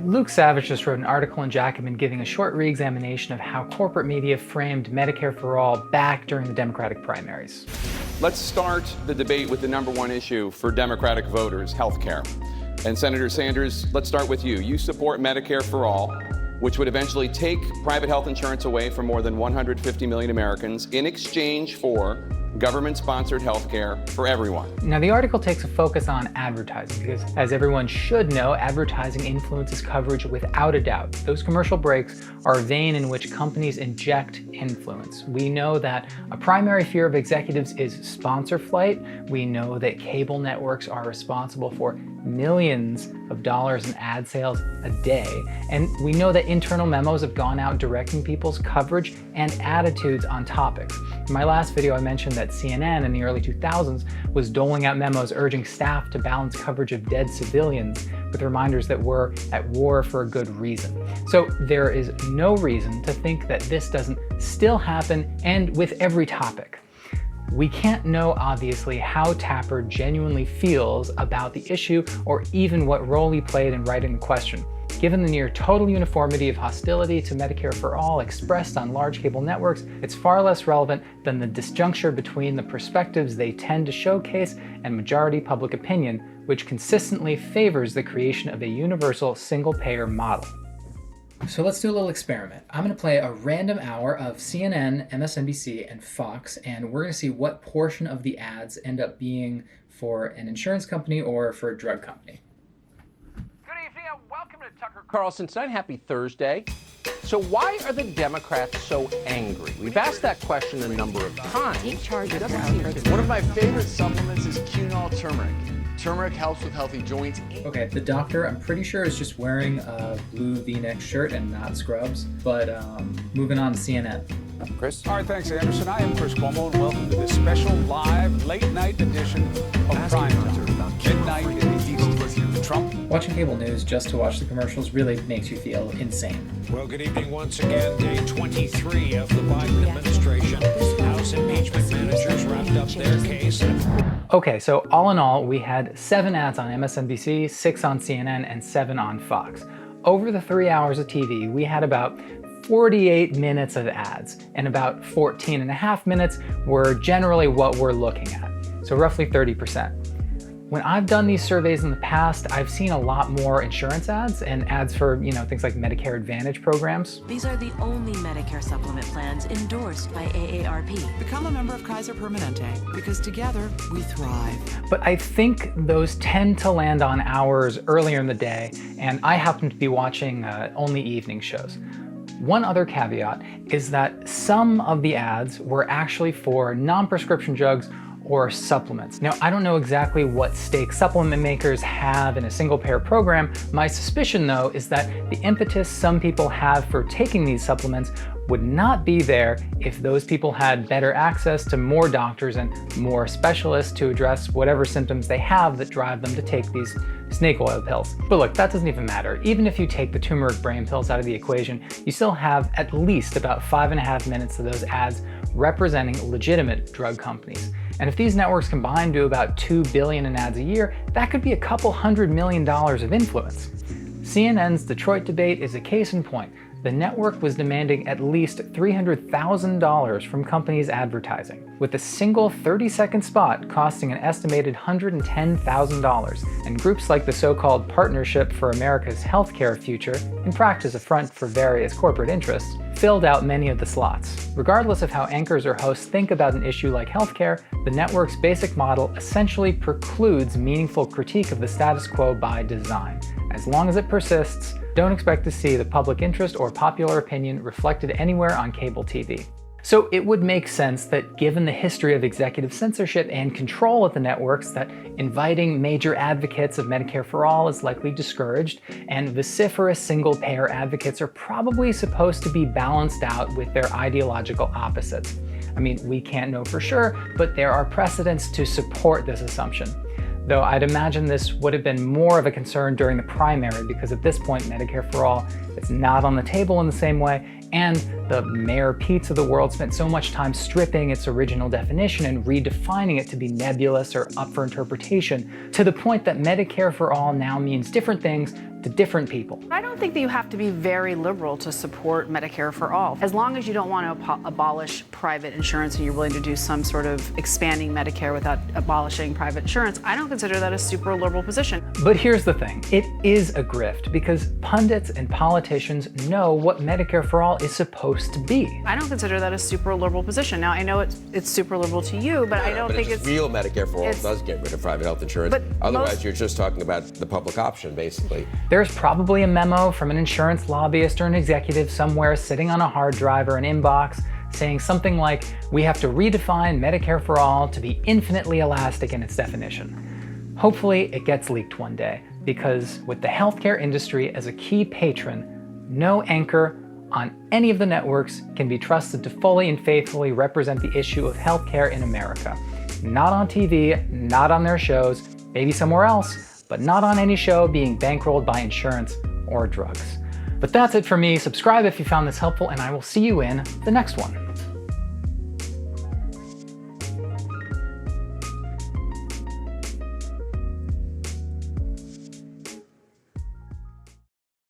Luke Savage just wrote an article in Jacobin giving a short re-examination of how corporate media framed Medicare for All back during the Democratic primaries. Let's start the debate with the #1 issue for Democratic voters, health care. And Senator Sanders, let's start with you. You support Medicare for All, which would eventually take private health insurance away from more than 150 million Americans in exchange for government-sponsored health care for everyone. Now, the article takes a focus on advertising because, as everyone should know, advertising influences coverage without a doubt. Those commercial breaks are a vein in which companies inject influence. We know that a primary fear of executives is sponsor flight. We know that cable networks are responsible for millions of dollars in ad sales a day. And we know that internal memos have gone out directing people's coverage and attitudes on topics. In my last video, I mentioned that CNN in the early 2000s was doling out memos urging staff to balance coverage of dead civilians with reminders that we're at war for a good reason. So there is no reason to think that this doesn't still happen, and with every topic. We can't know, obviously, how Tapper genuinely feels about the issue or even what role he played in writing the question. Given the near total uniformity of hostility to Medicare for All expressed on large cable networks, it's far less relevant than the disjuncture between the perspectives they tend to showcase and majority public opinion, which consistently favors the creation of a universal single-payer model. So let's do a little experiment. I'm going to play a random hour of CNN, MSNBC, and Fox, and we're going to see what portion of the ads end up being for an insurance company or for a drug company. Good evening and welcome to Tucker Carlson Tonight. Happy Thursday. So why are the Democrats so angry? We've asked that question a number of times. Take charge of One of my favorite supplements is quinol turmeric. Turmeric helps with healthy joints. Okay, the doctor, I'm pretty sure, is just wearing a blue V-neck shirt and not scrubs, but moving on to CNN. Chris? All right, thanks, Anderson. I am Chris Cuomo, and welcome to this special live late-night edition of Prime Time. Midnight in the East. Trump. Watching cable news just to watch the commercials really makes you feel insane. Well, good evening once again. Day 23 of the Biden administration. House impeachment managers wrapped up their case. Okay, so all in all, we had 7 ads on MSNBC, 6 on CNN, and 7 on Fox. Over the 3 hours of TV, we had about 48 minutes of ads, and about 14 and a half minutes were generally what we're looking at, so roughly 30%. When I've done these surveys in the past, I've seen a lot more insurance ads and ads for, things like Medicare Advantage programs. These are the only Medicare supplement plans endorsed by AARP. Become a member of Kaiser Permanente, because together we thrive. But I think those tend to land on hours earlier in the day, and I happen to be watching only evening shows. One other caveat is that some of the ads were actually for non-prescription drugs or supplements. Now, I don't know exactly what stake supplement makers have in a single-payer program. My suspicion, though, is that the impetus some people have for taking these supplements would not be there if those people had better access to more doctors and more specialists to address whatever symptoms they have that drive them to take these snake oil pills. But look, that doesn't even matter. Even if you take the turmeric brain pills out of the equation, you still have at least about 5.5 minutes of those ads representing legitimate drug companies. And if these networks combine do about $2 billion in ads a year, that could be a couple $100 million of influence. CNN's Detroit debate is a case in point. The network was demanding at least $300,000 from companies advertising, with a single 30-second spot costing an estimated $110,000. And groups like the so-called Partnership for America's Healthcare Future, in practice a front for various corporate interests, filled out many of the slots. Regardless of how anchors or hosts think about an issue like healthcare, the network's basic model essentially precludes meaningful critique of the status quo by design. As long as it persists, don't expect to see the public interest or popular opinion reflected anywhere on cable TV. So it would make sense that, given the history of executive censorship and control at the networks, that inviting major advocates of Medicare for All is likely discouraged, and vociferous single-payer advocates are probably supposed to be balanced out with their ideological opposites. I mean, we can't know for sure, but there are precedents to support this assumption. Though I'd imagine this would have been more of a concern during the primary, because at this point Medicare for All is not on the table in the same way, and the Mayor Petes of the world spent so much time stripping its original definition and redefining it to be nebulous or up for interpretation, to the point that Medicare for All now means different things to different people. I don't think that you have to be very liberal to support Medicare for all. As long as you don't want to abolish private insurance and you're willing to do some sort of expanding Medicare without abolishing private insurance, I don't consider that a super liberal position. But here's the thing, it is a grift because pundits and politicians know what Medicare for all is supposed to be. I don't consider that a super liberal position. Now, I know it's super liberal to you, but I don't think it's real Medicare for all does get rid of private health insurance. But otherwise, you're just talking about the public option, basically. There's probably a memo from an insurance lobbyist or an executive somewhere sitting on a hard drive or an inbox saying something like, we have to redefine Medicare for all to be infinitely elastic in its definition. Hopefully it gets leaked one day, because with the healthcare industry as a key patron, no anchor on any of the networks can be trusted to fully and faithfully represent the issue of healthcare in America. Not on TV, not on their shows, maybe somewhere else, but not on any show being bankrolled by insurance or drugs. But that's it for me. Subscribe if you found this helpful, and I will see you in the next one.